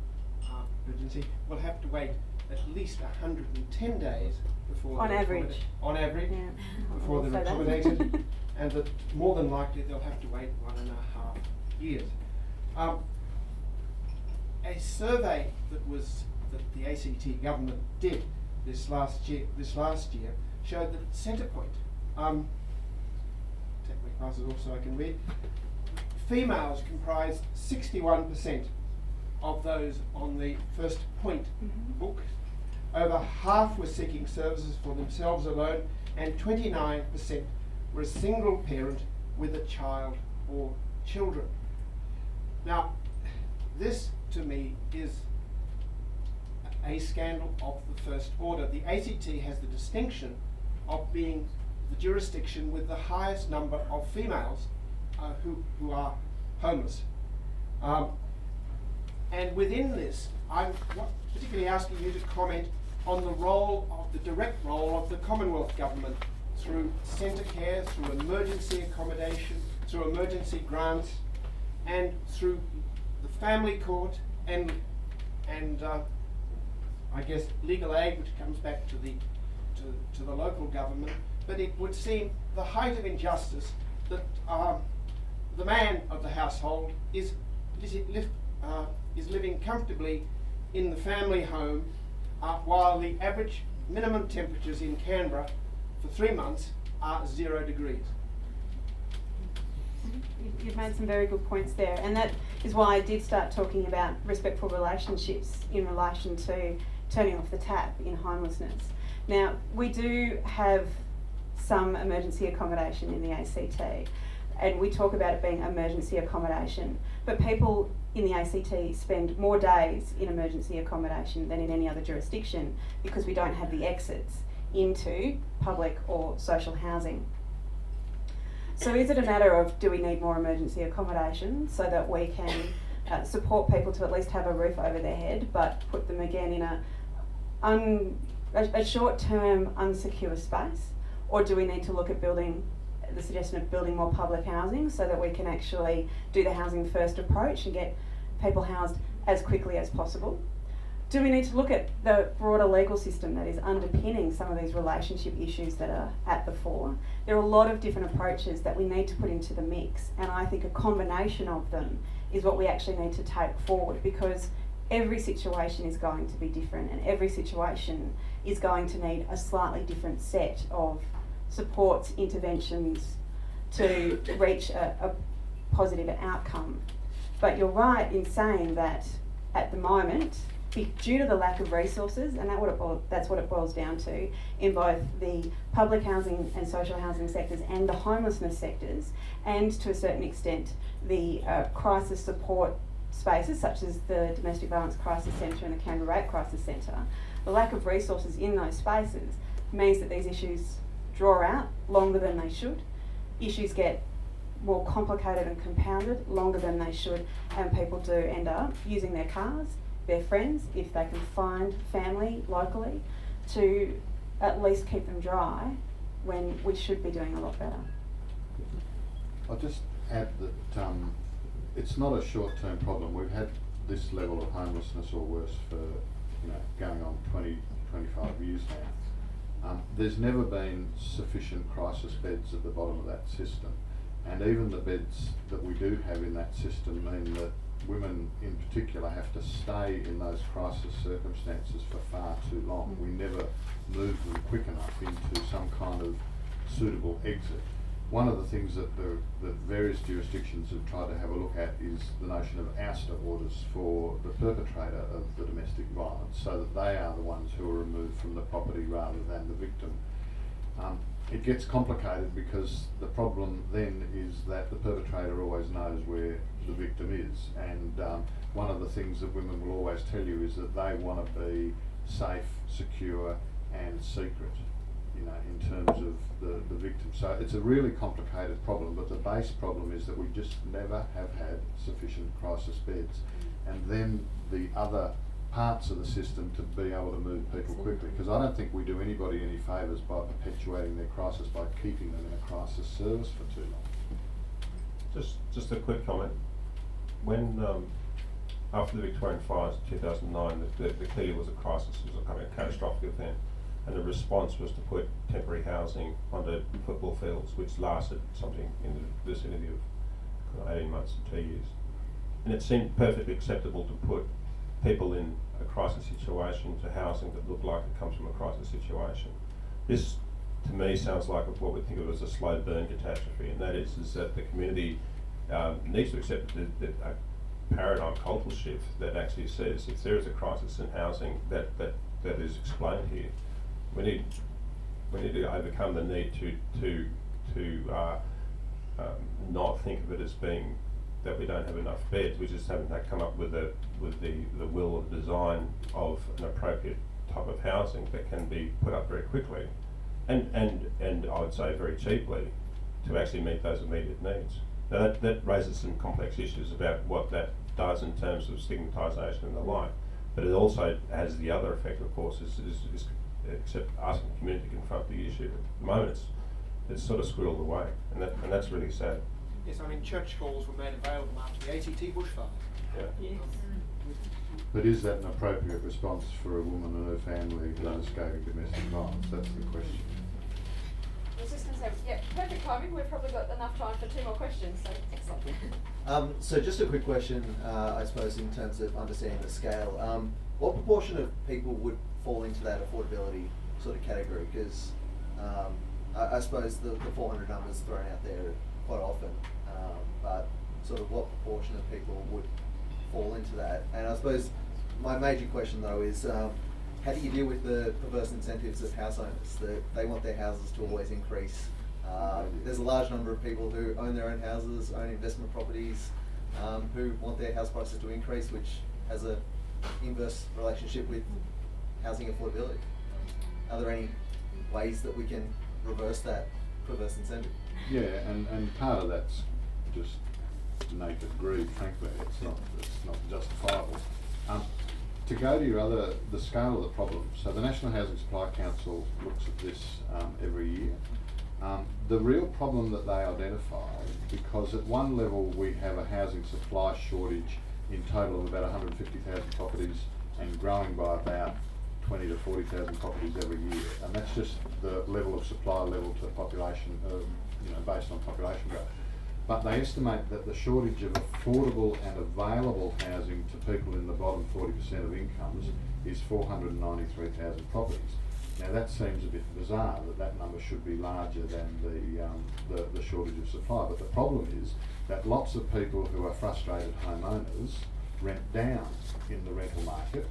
emergency will have to wait at least 110 days before on average. On average, yeah. Before they're accommodated, and that more than likely they'll have to wait 1.5 years. A survey that the ACT government did this last year showed that Centrepoint, take my glasses off so I can read, females comprised 61% of those on the First Point book. Over half were seeking services for themselves alone, and 29% were a single parent with a child or children. Now, this to me is a scandal of the first order. The ACT has the distinction of being the jurisdiction with the highest number of females who are homeless. And within this, I'm particularly asking you to comment on the direct role of the Commonwealth Government through centre care, through emergency accommodation, through emergency grants, and through the family court and I guess legal aid, which comes back to the local government. But it would seem the height of injustice that the man of the household is living comfortably in the family home, while the average minimum temperatures in Canberra for 3 months are 0 degrees. You've made some very good points there, and that is why I did start talking about respectful relationships in relation to turning off the tap in homelessness. Now, we do have some emergency accommodation in the ACT, and we talk about it being emergency accommodation, but people in the ACT spend more days in emergency accommodation than in any other jurisdiction because we don't have the exits into public or social housing. So is it a matter of, do we need more emergency accommodation so that we can support people to at least have a roof over their head, but put them again in a short-term unsecure space? Or do we need to look at the suggestion of building more public housing so that we can actually do the housing first approach and get people housed as quickly as possible? Do we need to look at the broader legal system that is underpinning some of these relationship issues that are at the fore? There are a lot of different approaches that we need to put into the mix, and I think a combination of them is what we actually need to take forward, because every situation is going to be different, and every situation is going to need a slightly different set of supports, interventions to reach a positive outcome. But you're right in saying that at the moment due to the lack of resources, and that's what it boils down to, in both the public housing and social housing sectors and the homelessness sectors, and to a certain extent the crisis support spaces such as the Domestic Violence Crisis Centre and the Canberra Rape Crisis Centre. The lack of resources in those spaces means that these issues draw out longer than they should. Issues get more complicated and compounded longer than they should, and people do end up using their cars, their friends, if they can find family locally, to at least keep them dry when we should be doing a lot better. I'll just add that it's not a short-term problem. We've had this level of homelessness or worse for going on 20, 25 years now. There's never been sufficient crisis beds at the bottom of that system, and even the beds that we do have in that system mean that women in particular have to stay in those crisis circumstances for far too long. We never move them quick enough into some kind of suitable exit. One of the things that the various jurisdictions have tried to have a look at is the notion of ouster orders for the perpetrator of the domestic violence, so that they are the ones who are removed from the property rather than the victim. It gets complicated because the problem then is that the perpetrator always knows where the victim is, and one of the things that women will always tell you is that they want to be safe, secure and secret, in terms of the victim. So it's a really complicated problem, but the base problem is that we just never have had sufficient crisis beds, and then the other parts of the system to be able to move people quickly, because I don't think we do anybody any favours by perpetuating their crisis by keeping them in a crisis service for too long. Just a quick comment. When after the Victorian fires in 2009, there clearly was a crisis. It was a kind of catastrophic event, and the response was to put temporary housing onto football fields, which lasted something in the vicinity of 18 months to 2 years. And it seemed perfectly acceptable to put people in a crisis situation to housing that looked like it comes from a crisis situation. This, to me, sounds like what we think of as a slow burn catastrophe, and that is that the community needs to accept that a paradigm cultural shift that actually says if there is a crisis in housing that is explained here, we need to overcome the need to not think of it as being that we don't have enough beds. We just haven't come up with the will or the design of an appropriate type of housing that can be put up very quickly, and I would say very cheaply, to actually meet those immediate needs. Now that raises some complex issues about what that does in terms of stigmatisation and the like, but it also has the other effect, of course, is except asking the community to confront the issue. At the moment it's sort of squirreled away, and that's really sad. Yes, I mean, church halls were made available after the ACT bushfires. Yeah. Yes. But is that an appropriate response for a woman and her family who is escaping domestic violence? That's the question. I was just going to say, yeah, perfect timing. We've probably got enough time for 2 more questions, so excellent. So just a quick question, I suppose, in terms of understanding the scale. What proportion of people would fall into that affordability sort of category? Because I suppose the 400 numbers thrown out there quite often, but sort of what proportion of people would fall into that? And I suppose my major question though is, how do you deal with the perverse incentives of house owners? That they want their houses to always increase. There's a large number of people who own their own houses, own investment properties, who want their house prices to increase, which has an inverse relationship with housing affordability. Are there any ways that we can reverse that perverse incentive? Yeah, and part of that's just naked greed, frankly. It's not justifiable. To go to the scale of the problem, so the National Housing Supply Council looks at this every year. The real problem that they identify, because at one level we have a housing supply shortage in total of about 150,000 properties and growing by about 20 to 40,000 properties every year, and that's just the level of supply level to population, based on population growth. But they estimate that the shortage of affordable and available housing to people in the bottom 40% of incomes is 493,000 properties. Now that seems a bit bizarre that number should be larger than the shortage of supply, but the problem is that lots of people who are frustrated homeowners rent down in the rental market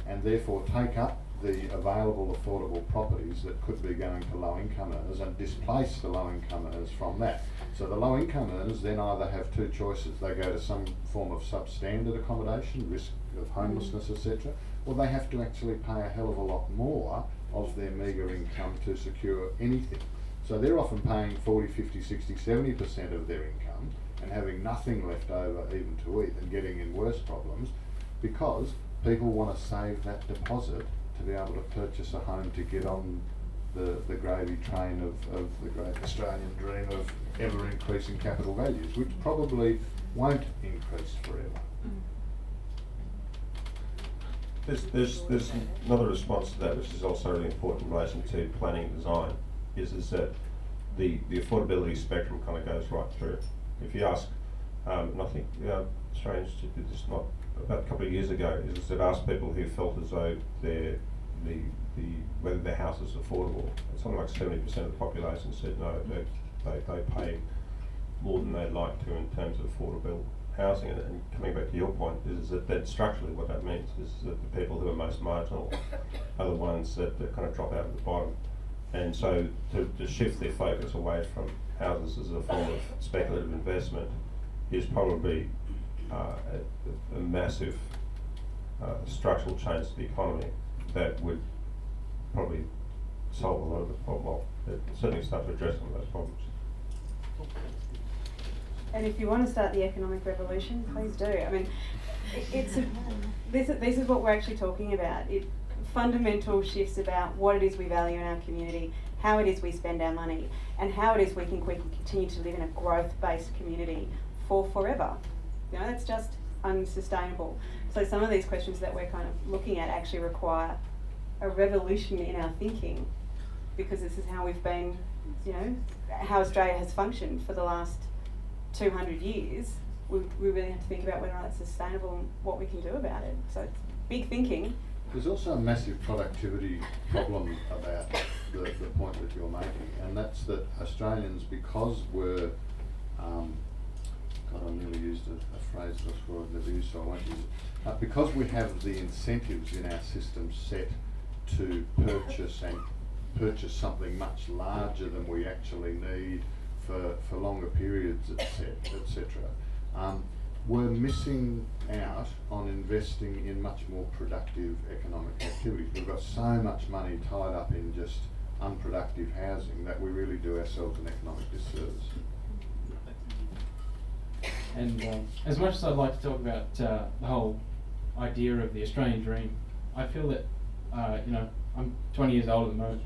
and therefore take up the available affordable properties that could be going to low income earners and displace the low income earners from that. So the low income earners then either have two choices. They go to some form of substandard accommodation, risk of homelessness, etc., or they have to actually pay a hell of a lot more of their meagre income to secure anything. So they're often paying 40, 50, 60, 70% of their income and having nothing left over even to eat and getting in worse problems because people want to save that deposit to be able to purchase a home to get on the gravy train of the great Australian dream of ever increasing capital values, which probably won't increase forever. There's another response to that, which is also really important in relation to planning and design, is that the affordability spectrum kind of goes right through. If you ask, and I think Australian Institute did this not about a couple of years ago, is they've asked people who felt as though whether their house is affordable. Something like 70% of the population said no, they pay more than they'd like to in terms of affordable housing. And coming back to your point, is that structurally what that means is that the people who are most marginal are the ones that kind of drop out at the bottom. And so to shift their focus away from houses as a form of speculative investment is probably a massive structural change to the economy that would probably solve a lot of the problem. Well, it certainly start to address some of those problems. And if you want to start the economic revolution, please do. I mean, this is what we're actually talking about. Fundamental shifts about what it is we value in our community, how it is we spend our money, and how it is we think we can continue to live in a growth-based community for forever. You know, that's just unsustainable. So some of these questions that we're kind of looking at actually require a revolution in our thinking, because this is how we've been, you know, how Australia has functioned for the last 200 years. We really have to think about whether or not it's sustainable and what we can do about it. So it's big thinking. There's also a massive productivity problem about the point that you're making, and that's that Australians, because we're, God, I nearly used a phrase before I've never used, so I won't use it. Because we have the incentives in our system set to purchase something much larger than we actually need for longer periods, etc. We're missing out on investing in much more productive economic activities. We've got so much money tied up in just unproductive housing that we really do ourselves an economic disservice. And as much as I'd like to talk about the whole idea of the Australian dream, I feel that, you know, I'm 20 years old at the moment.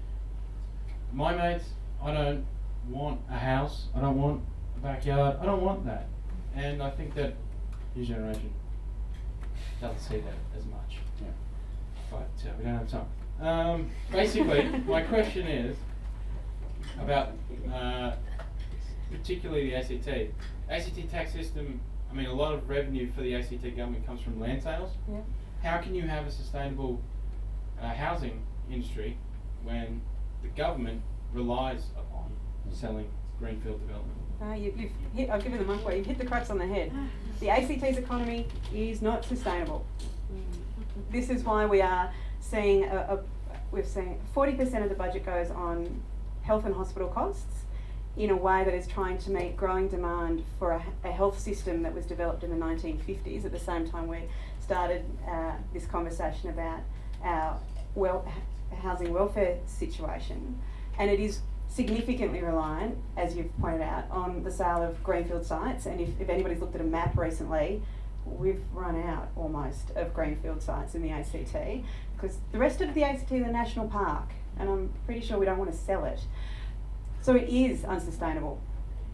My mates, I don't want a house, I don't want a backyard, I don't want that. And I think that your generation doesn't see that as much. Yeah. But we don't have time. Basically, my question is about particularly the ACT. ACT tax system, I mean, a lot of revenue for the ACT government comes from land sales. Yeah. How can you have a sustainable housing industry when the government relies upon selling greenfield development? You've hit, I'll give you the monkey. You've hit the crux on the head. The ACT's economy is not sustainable. This is why we are seeing we've seen 40% of the budget goes on health and hospital costs in a way that is trying to meet growing demand for a health system that was developed in the 1950s. At the same time, we started this conversation about our housing welfare situation, and it is significantly reliant, as you've pointed out, on the sale of greenfield sites. And if anybody's looked at a map recently, we've run out almost of greenfield sites in the ACT, because the rest of the ACT is a national park, and I'm pretty sure we don't want to sell it. So it is unsustainable.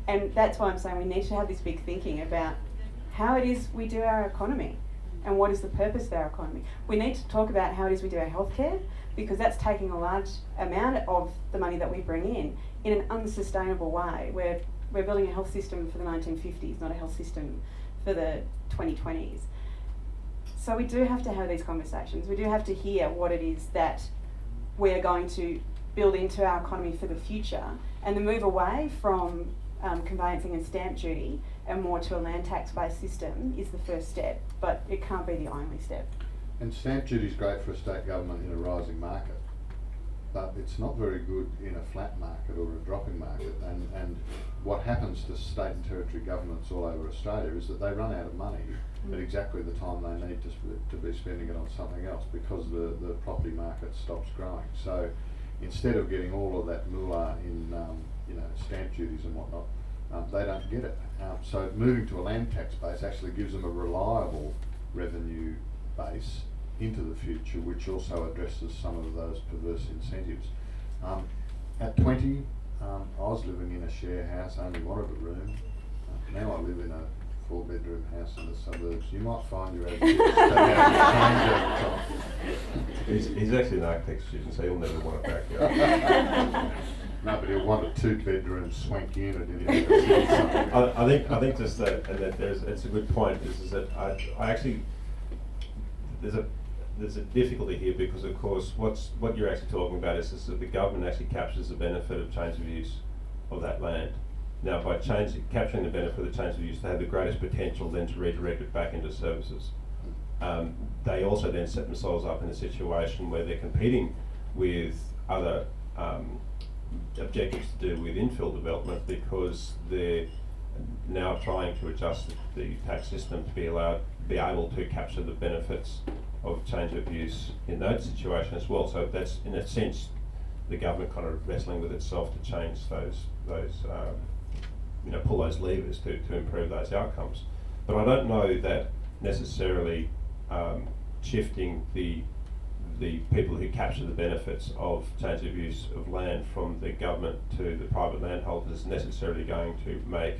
And that's why I'm saying we need to have this big thinking about how it is we do our economy and what is the purpose of our economy. We need to talk about how it is we do our healthcare, because that's taking a large amount of the money that we bring in an unsustainable way. We're building a health system for the 1950s, not a health system for the 2020s. So we do have to have these conversations. We do have to hear what it is that we're going to build into our economy for the future, and the move away from conveyancing and stamp duty and more to a land tax based system is the first step, but it can't be the only step. And stamp duty is great for a state government in a rising market, but it's not very good in a flat market or a dropping market. And what happens to state and territory governments all over Australia is that they run out of money at exactly the time they need to be spending it on something else, because the property market stops growing. So instead of getting all of that moolah in stamp duties and whatnot, they don't get it. So moving to a land tax base actually gives them a reliable revenue base into the future, which also addresses some of those perverse incentives. At 20, I was living in a share house, I only wanted a room. Now I live in a 4-bedroom house in the suburbs. You might find your attitude He's actually an architecture student, so he'll never want a backyard. No, but he'll want a 2-bedroom swank unit in his I think just that, and that it's a good point. Is that I actually there's a difficulty here, because of course what you're actually talking about is that the government actually captures the benefit of change of use of that land. Now, by capturing the benefit of the change of use, they have the greatest potential then to redirect it back into services. They also then set themselves up in a situation where they're competing with other objectives to do with infill development, because they're now trying to adjust the tax system to be able to capture the benefits of change of use in that situation as well. So that's, in a sense, the government kind of wrestling with itself to change those pull those levers to improve those outcomes. But I don't know that necessarily shifting the people who capture the benefits of change of use of land from the government to the private landholders is necessarily going to make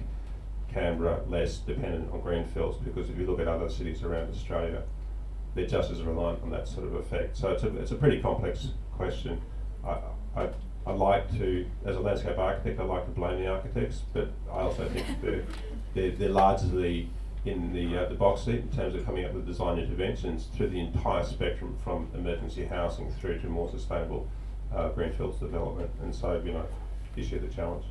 Canberra less dependent on greenfields, because if you look at other cities around Australia, they're just as reliant on that sort of effect. So it's a pretty complex question. I like to, as a landscape architect, I like to blame the architects, but I also think they're largely in the box seat in terms of coming up with design interventions through the entire spectrum, from emergency housing through to more sustainable greenfields development. And so, you share the challenge.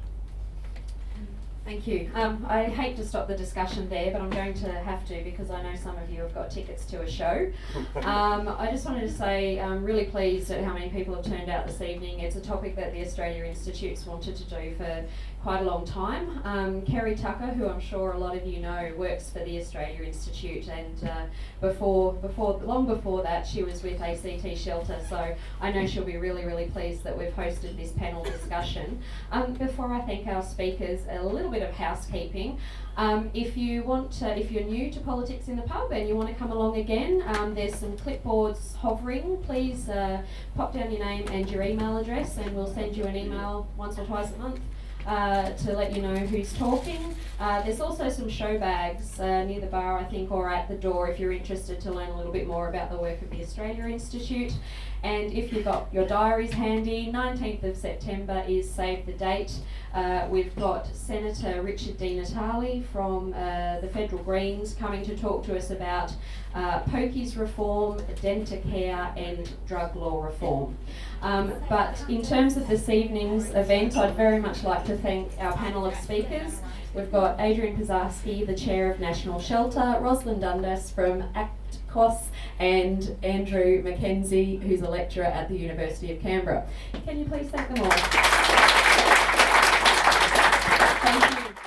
Thank you. I hate to stop the discussion there, but I'm going to have to, because I know some of you have got tickets to a show. I just wanted to say I'm really pleased at how many people have turned out this evening. It's a topic that the Australia Institute's wanted to do for quite a long time. Kerry Tucker, who I'm sure a lot of you know, works for the Australia Institute, and long before that she was with ACT Shelter, so I know she'll be really, really pleased that we've hosted this panel discussion. Before I thank our speakers, a little bit of housekeeping. If you're new to Politics in the Pub and you want to come along again, there's some clipboards hovering. Please pop down your name and your email address, and we'll send you an email once or twice a month to let you know who's talking. There's also some show bags near the bar, I think, or at the door if you're interested to learn a little bit more about the work of the Australia Institute. And if you've got your diaries handy, 19th of September is Save the Date. We've got Senator Richard Di Natale from the Federal Greens coming to talk to us about pokies reform, Dentacare and drug law reform. But in terms of this evening's event, I'd very much like to thank our panel of speakers. We've got Adrian Pisarki, the Chair of National Shelter, Roslyn Dundas from ACTCOSS, and Andrew MacKenzie, who's a lecturer at the University of Canberra. Can you please thank them all? Thank you.